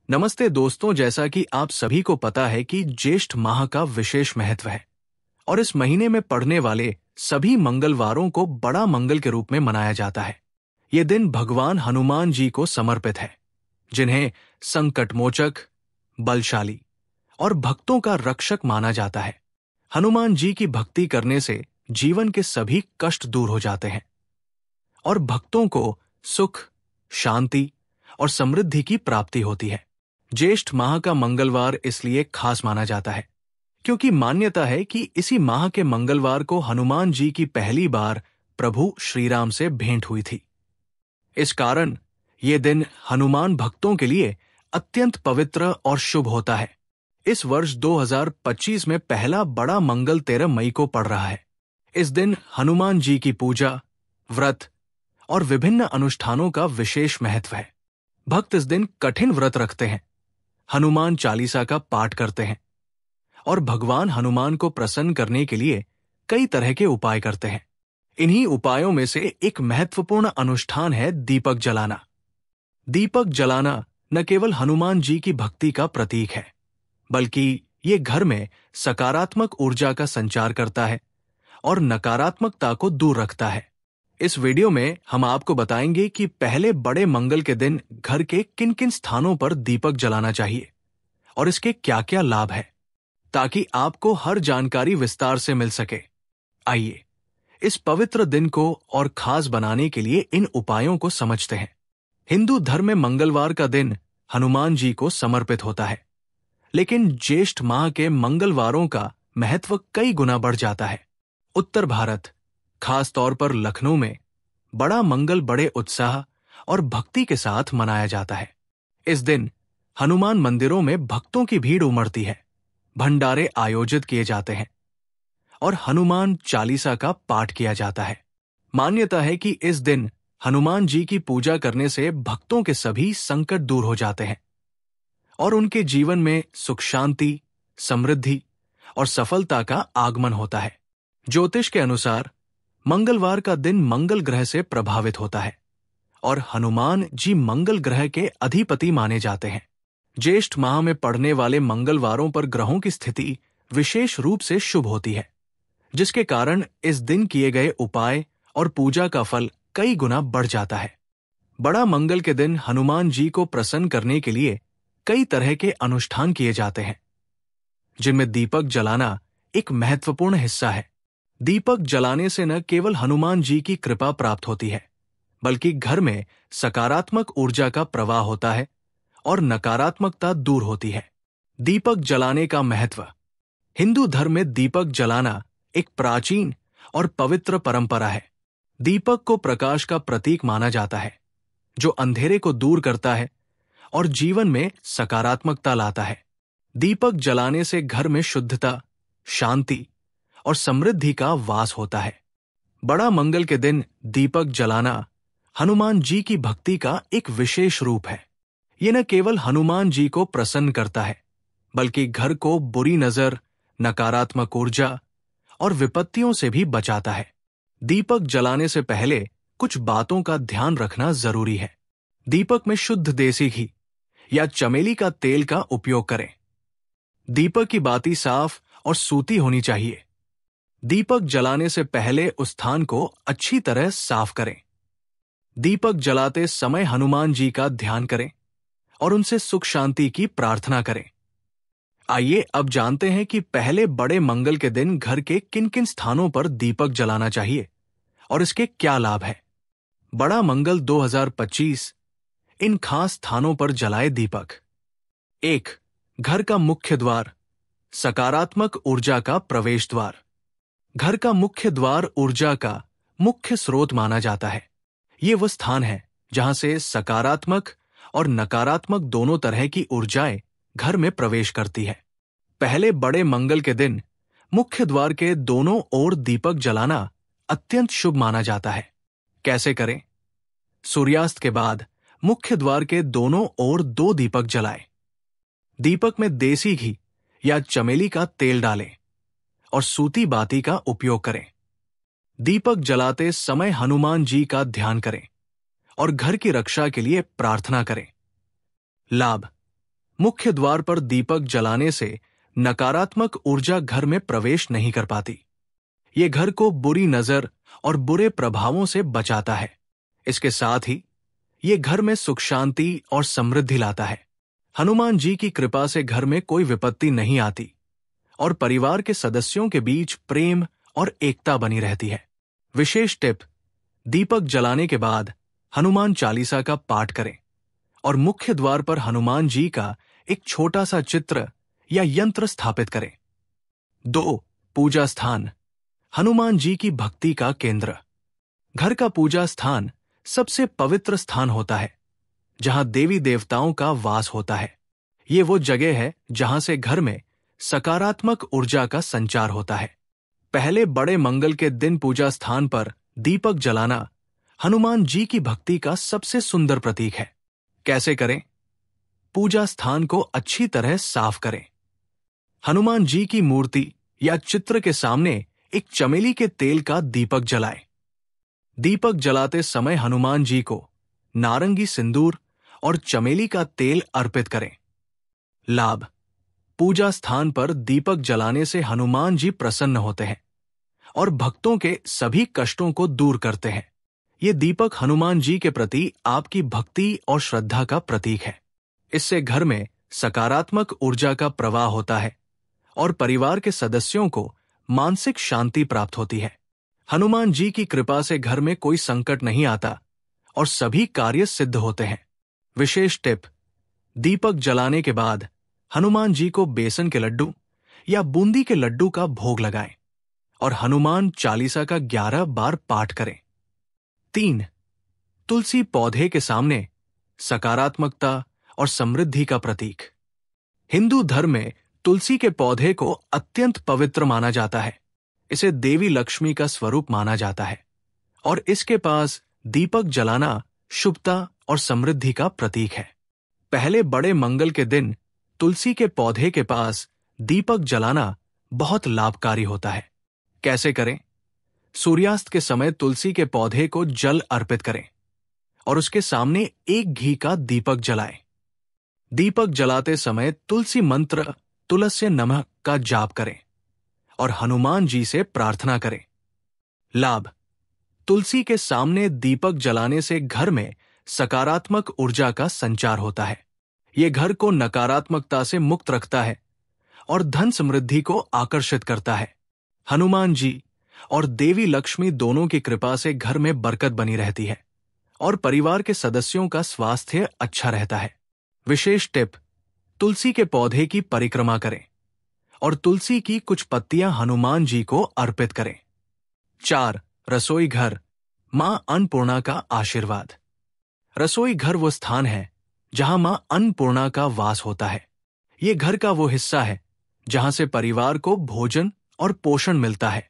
नमस्ते दोस्तों, जैसा कि आप सभी को पता है कि ज्येष्ठ माह का विशेष महत्व है और इस महीने में पड़ने वाले सभी मंगलवारों को बड़ा मंगल के रूप में मनाया जाता है। ये दिन भगवान हनुमान जी को समर्पित है, जिन्हें संकटमोचक, बलशाली और भक्तों का रक्षक माना जाता है। हनुमान जी की भक्ति करने से जीवन के सभी कष्ट दूर हो जाते हैं और भक्तों को सुख, शांति और समृद्धि की प्राप्ति होती है। ज्येष्ठ माह का मंगलवार इसलिए खास माना जाता है क्योंकि मान्यता है कि इसी माह के मंगलवार को हनुमान जी की पहली बार प्रभु श्री राम से भेंट हुई थी। इस कारण ये दिन हनुमान भक्तों के लिए अत्यंत पवित्र और शुभ होता है। इस वर्ष 2025 में पहला बड़ा मंगल 13 मई को पड़ रहा है। इस दिन हनुमान जी की पूजा, व्रत और विभिन्न अनुष्ठानों का विशेष महत्व है। भक्त इस दिन कठिन व्रत रखते हैं, हनुमान चालीसा का पाठ करते हैं और भगवान हनुमान को प्रसन्न करने के लिए कई तरह के उपाय करते हैं। इन्हीं उपायों में से एक महत्वपूर्ण अनुष्ठान है दीपक जलाना। दीपक जलाना न केवल हनुमान जी की भक्ति का प्रतीक है, बल्कि ये घर में सकारात्मक ऊर्जा का संचार करता है और नकारात्मकता को दूर रखता है। इस वीडियो में हम आपको बताएंगे कि पहले बड़े मंगल के दिन घर के किन किन स्थानों पर दीपक जलाना चाहिए और इसके क्या क्या लाभ है, ताकि आपको हर जानकारी विस्तार से मिल सके। आइए इस पवित्र दिन को और खास बनाने के लिए इन उपायों को समझते हैं। हिंदू धर्म में मंगलवार का दिन हनुमान जी को समर्पित होता है, लेकिन ज्येष्ठ माह के मंगलवारों का महत्व कई गुना बढ़ जाता है। उत्तर भारत, खास तौर पर लखनऊ में बड़ा मंगल बड़े उत्साह और भक्ति के साथ मनाया जाता है। इस दिन हनुमान मंदिरों में भक्तों की भीड़ उमड़ती है, भंडारे आयोजित किए जाते हैं और हनुमान चालीसा का पाठ किया जाता है। मान्यता है कि इस दिन हनुमान जी की पूजा करने से भक्तों के सभी संकट दूर हो जाते हैं और उनके जीवन में सुख, शांति, समृद्धि और सफलता का आगमन होता है। ज्योतिष के अनुसार मंगलवार का दिन मंगल ग्रह से प्रभावित होता है और हनुमान जी मंगल ग्रह के अधिपति माने जाते हैं। ज्येष्ठ माह में पड़ने वाले मंगलवारों पर ग्रहों की स्थिति विशेष रूप से शुभ होती है, जिसके कारण इस दिन किए गए उपाय और पूजा का फल कई गुना बढ़ जाता है। बड़ा मंगल के दिन हनुमान जी को प्रसन्न करने के लिए कई तरह के अनुष्ठान किए जाते हैं, जिनमें दीपक जलाना एक महत्वपूर्ण हिस्सा है। दीपक जलाने से न केवल हनुमान जी की कृपा प्राप्त होती है, बल्कि घर में सकारात्मक ऊर्जा का प्रवाह होता है और नकारात्मकता दूर होती है। दीपक जलाने का महत्व। हिंदू धर्म में दीपक जलाना एक प्राचीन और पवित्र परंपरा है। दीपक को प्रकाश का प्रतीक माना जाता है, जो अंधेरे को दूर करता है और जीवन में सकारात्मकता लाता है। दीपक जलाने से घर में शुद्धता, शांति और समृद्धि का वास होता है। बड़ा मंगल के दिन दीपक जलाना हनुमान जी की भक्ति का एक विशेष रूप है। ये न केवल हनुमान जी को प्रसन्न करता है, बल्कि घर को बुरी नजर, नकारात्मक ऊर्जा और विपत्तियों से भी बचाता है। दीपक जलाने से पहले कुछ बातों का ध्यान रखना जरूरी है। दीपक में शुद्ध देसी घी या चमेली का तेल का उपयोग करें। दीपक की बाती साफ और सूती होनी चाहिए। दीपक जलाने से पहले उस स्थान को अच्छी तरह साफ करें। दीपक जलाते समय हनुमान जी का ध्यान करें और उनसे सुख शांति की प्रार्थना करें। आइए अब जानते हैं कि पहले बड़े मंगल के दिन घर के किन किन स्थानों पर दीपक जलाना चाहिए और इसके क्या लाभ है। बड़ा मंगल 2025 इन खास स्थानों पर जलाए दीपक। 1. घर का मुख्य द्वार, सकारात्मक ऊर्जा का प्रवेश द्वार। घर का मुख्य द्वार ऊर्जा का मुख्य स्रोत माना जाता है। ये वो स्थान है जहां से सकारात्मक और नकारात्मक दोनों तरह की ऊर्जाएं घर में प्रवेश करती है। पहले बड़े मंगल के दिन मुख्य द्वार के दोनों ओर दीपक जलाना अत्यंत शुभ माना जाता है। कैसे करें? सूर्यास्त के बाद मुख्य द्वार के दोनों ओर 2 दीपक जलाएं। दीपक में देसी घी या चमेली का तेल डालें और सूती बाती का उपयोग करें। दीपक जलाते समय हनुमान जी का ध्यान करें और घर की रक्षा के लिए प्रार्थना करें। लाभ। मुख्य द्वार पर दीपक जलाने से नकारात्मक ऊर्जा घर में प्रवेश नहीं कर पाती। ये घर को बुरी नजर और बुरे प्रभावों से बचाता है। इसके साथ ही ये घर में सुख शांति और समृद्धि लाता है। हनुमान जी की कृपा से घर में कोई विपत्ति नहीं आती और परिवार के सदस्यों के बीच प्रेम और एकता बनी रहती है। विशेष टिप: दीपक जलाने के बाद हनुमान चालीसा का पाठ करें और मुख्य द्वार पर हनुमान जी का एक छोटा सा चित्र या यंत्र स्थापित करें। 2. पूजा स्थान: हनुमान जी की भक्ति का केंद्र। घर का पूजा स्थान सबसे पवित्र स्थान होता है, जहां देवी देवताओं का वास होता है। ये वो जगह है जहां से घर में सकारात्मक ऊर्जा का संचार होता है। पहले बड़े मंगल के दिन पूजा स्थान पर दीपक जलाना हनुमान जी की भक्ति का सबसे सुंदर प्रतीक है। कैसे करें? पूजा स्थान को अच्छी तरह साफ करें। हनुमान जी की मूर्ति या चित्र के सामने एक चमेली के तेल का दीपक जलाएं। दीपक जलाते समय हनुमान जी को नारंगी सिंदूर और चमेली का तेल अर्पित करें। लाभ: पूजा स्थान पर दीपक जलाने से हनुमान जी प्रसन्न होते हैं और भक्तों के सभी कष्टों को दूर करते हैं। ये दीपक हनुमान जी के प्रति आपकी भक्ति और श्रद्धा का प्रतीक है। इससे घर में सकारात्मक ऊर्जा का प्रवाह होता है और परिवार के सदस्यों को मानसिक शांति प्राप्त होती है। हनुमान जी की कृपा से घर में कोई संकट नहीं आता और सभी कार्य सिद्ध होते हैं। विशेष टिप: दीपक जलाने के बाद हनुमान जी को बेसन के लड्डू या बूंदी के लड्डू का भोग लगाएं और हनुमान चालीसा का 11 बार पाठ करें। 3. तुलसी पौधे के सामने सकारात्मकता और समृद्धि का प्रतीक। हिंदू धर्म में तुलसी के पौधे को अत्यंत पवित्र माना जाता है। इसे देवी लक्ष्मी का स्वरूप माना जाता है और इसके पास दीपक जलाना शुभता और समृद्धि का प्रतीक है। पहले बड़े मंगल के दिन तुलसी के पौधे के पास दीपक जलाना बहुत लाभकारी होता है। कैसे करें? सूर्यास्त के समय तुलसी के पौधे को जल अर्पित करें और उसके सामने एक घी का दीपक जलाएं। दीपक जलाते समय तुलसी मंत्र तुलस्य नमः का जाप करें और हनुमान जी से प्रार्थना करें। लाभ: तुलसी के सामने दीपक जलाने से घर में सकारात्मक ऊर्जा का संचार होता है। ये घर को नकारात्मकता से मुक्त रखता है और धन समृद्धि को आकर्षित करता है। हनुमान जी और देवी लक्ष्मी दोनों की कृपा से घर में बरकत बनी रहती है और परिवार के सदस्यों का स्वास्थ्य अच्छा रहता है। विशेष टिप: तुलसी के पौधे की परिक्रमा करें और तुलसी की कुछ पत्तियां हनुमान जी को अर्पित करें। 4. रसोई घर, मां अन्नपूर्णा का आशीर्वाद। रसोई घर वो स्थान है जहां मां अन्नपूर्णा का वास होता है। ये घर का वो हिस्सा है जहां से परिवार को भोजन और पोषण मिलता है।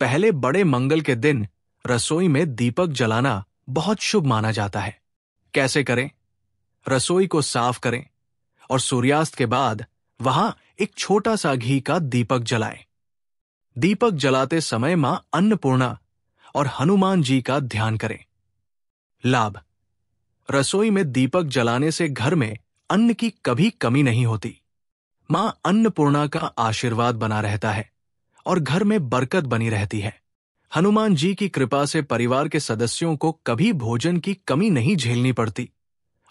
पहले बड़े मंगल के दिन रसोई में दीपक जलाना बहुत शुभ माना जाता है। कैसे करें? रसोई को साफ करें और सूर्यास्त के बाद वहां एक छोटा सा घी का दीपक जलाएं। दीपक जलाते समय मां अन्नपूर्णा और हनुमान जी का ध्यान करें। लाभ: रसोई में दीपक जलाने से घर में अन्न की कभी कमी नहीं होती। मां अन्नपूर्णा का आशीर्वाद बना रहता है और घर में बरकत बनी रहती है। हनुमान जी की कृपा से परिवार के सदस्यों को कभी भोजन की कमी नहीं झेलनी पड़ती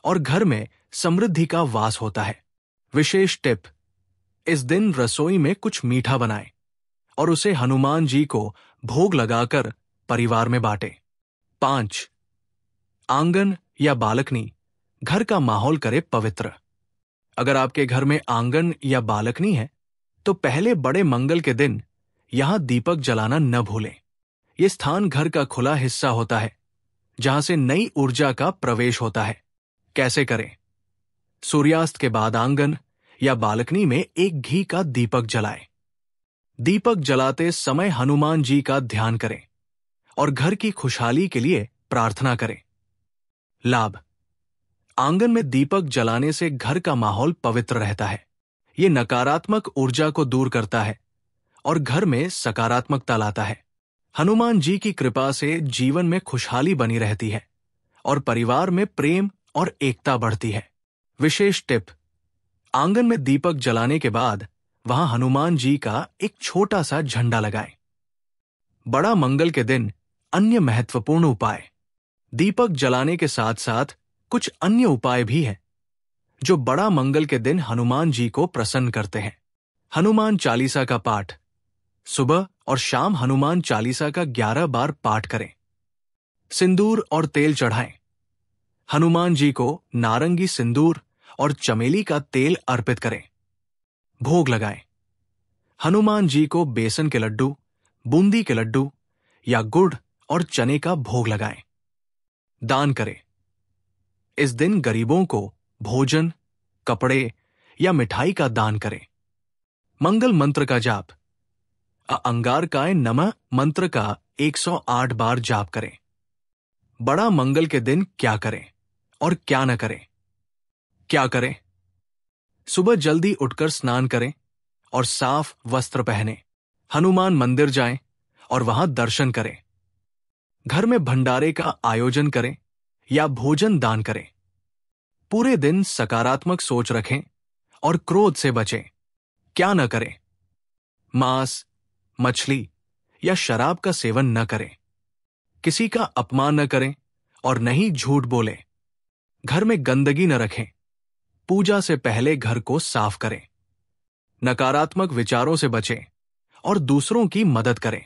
और घर में समृद्धि का वास होता है। विशेष टिप: इस दिन रसोई में कुछ मीठा बनाएं और उसे हनुमान जी को भोग लगाकर परिवार में बांटें। 5. आंगन या बालकनी घर का माहौल करे पवित्र। अगर आपके घर में आंगन या बालकनी है तो पहले बड़े मंगल के दिन यहां दीपक जलाना न भूलें। यह स्थान घर का खुला हिस्सा होता है जहां से नई ऊर्जा का प्रवेश होता है। कैसे करें? सूर्यास्त के बाद आंगन या बालकनी में एक घी का दीपक जलाएं। दीपक जलाते समय हनुमान जी का ध्यान करें और घर की खुशहाली के लिए प्रार्थना करें। लाभ: आंगन में दीपक जलाने से घर का माहौल पवित्र रहता है। ये नकारात्मक ऊर्जा को दूर करता है और घर में सकारात्मकता लाता है। हनुमान जी की कृपा से जीवन में खुशहाली बनी रहती है और परिवार में प्रेम और एकता बढ़ती है। विशेष टिप: आंगन में दीपक जलाने के बाद वहां हनुमान जी का एक छोटा सा झंडा लगाएं। बड़ा मंगल के दिन अन्य महत्वपूर्ण उपाय। दीपक जलाने के साथ साथ कुछ अन्य उपाय भी हैं जो बड़ा मंगल के दिन हनुमान जी को प्रसन्न करते हैं। हनुमान चालीसा का पाठ। सुबह और शाम हनुमान चालीसा का 11 बार पाठ करें। सिंदूर और तेल चढ़ाएं। हनुमान जी को नारंगी सिंदूर और चमेली का तेल अर्पित करें। भोग लगाएं। हनुमान जी को बेसन के लड्डू, बूंदी के लड्डू या गुड़ और चने का भोग लगाएं। दान करें। इस दिन गरीबों को भोजन, कपड़े या मिठाई का दान करें। मंगल मंत्र का जाप। अंगारकाय नमः मंत्र का 108 बार जाप करें। बड़ा मंगल के दिन क्या करें और क्या न करें? क्या करें? सुबह जल्दी उठकर स्नान करें और साफ वस्त्र पहनें। हनुमान मंदिर जाएं और वहां दर्शन करें। घर में भंडारे का आयोजन करें या भोजन दान करें। पूरे दिन सकारात्मक सोच रखें और क्रोध से बचें। क्या न करें? मांस, मछली या शराब का सेवन न करें। किसी का अपमान न करें और न ही झूठ बोलें। घर में गंदगी न रखें। पूजा से पहले घर को साफ करें। नकारात्मक विचारों से बचें और दूसरों की मदद करें।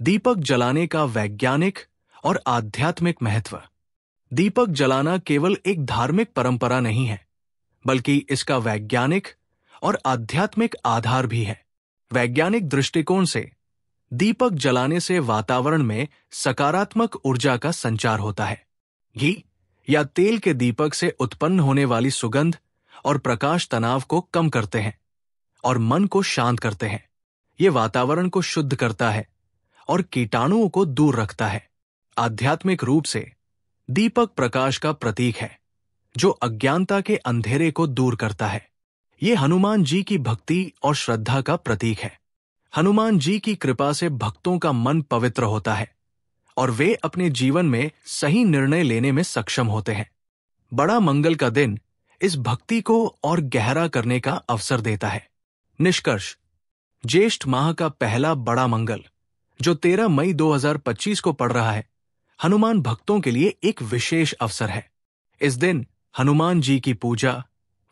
दीपक जलाने का वैज्ञानिक और आध्यात्मिक महत्व। दीपक जलाना केवल एक धार्मिक परंपरा नहीं है, बल्कि इसका वैज्ञानिक और आध्यात्मिक आधार भी है। वैज्ञानिक दृष्टिकोण से दीपक जलाने से वातावरण में सकारात्मक ऊर्जा का संचार होता है। घी या तेल के दीपक से उत्पन्न होने वाली सुगंध और प्रकाश तनाव को कम करते हैं और मन को शांत करते हैं। ये वातावरण को शुद्ध करता है और कीटाणुओं को दूर रखता है। आध्यात्मिक रूप से दीपक प्रकाश का प्रतीक है जो अज्ञानता के अंधेरे को दूर करता है। ये हनुमान जी की भक्ति और श्रद्धा का प्रतीक है। हनुमान जी की कृपा से भक्तों का मन पवित्र होता है और वे अपने जीवन में सही निर्णय लेने में सक्षम होते हैं। बड़ा मंगल का दिन इस भक्ति को और गहरा करने का अवसर देता है। निष्कर्ष। ज्येष्ठ माह का पहला बड़ा मंगल, जो 13 मई 2025 को पड़ रहा है, हनुमान भक्तों के लिए एक विशेष अवसर है। इस दिन हनुमान जी की पूजा,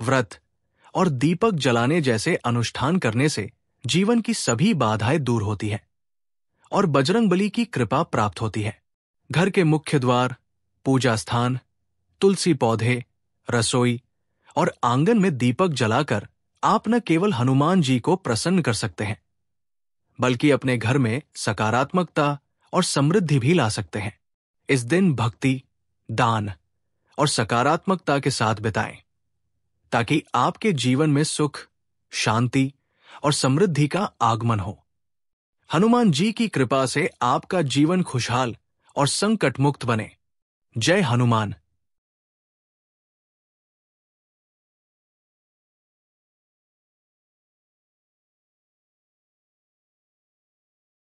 व्रत और दीपक जलाने जैसे अनुष्ठान करने से जीवन की सभी बाधाएं दूर होती हैं और बजरंगबली की कृपा प्राप्त होती है। घर के मुख्य द्वार, पूजा स्थान, तुलसी पौधे, रसोई और आंगन में दीपक जलाकर आप न केवल हनुमान जी को प्रसन्न कर सकते हैं, बल्कि अपने घर में सकारात्मकता और समृद्धि भी ला सकते हैं। इस दिन भक्ति, दान और सकारात्मकता के साथ बिताएं, ताकि आपके जीवन में सुख, शांति और समृद्धि का आगमन हो। हनुमान जी की कृपा से आपका जीवन खुशहाल और संकट मुक्त बने। जय हनुमान।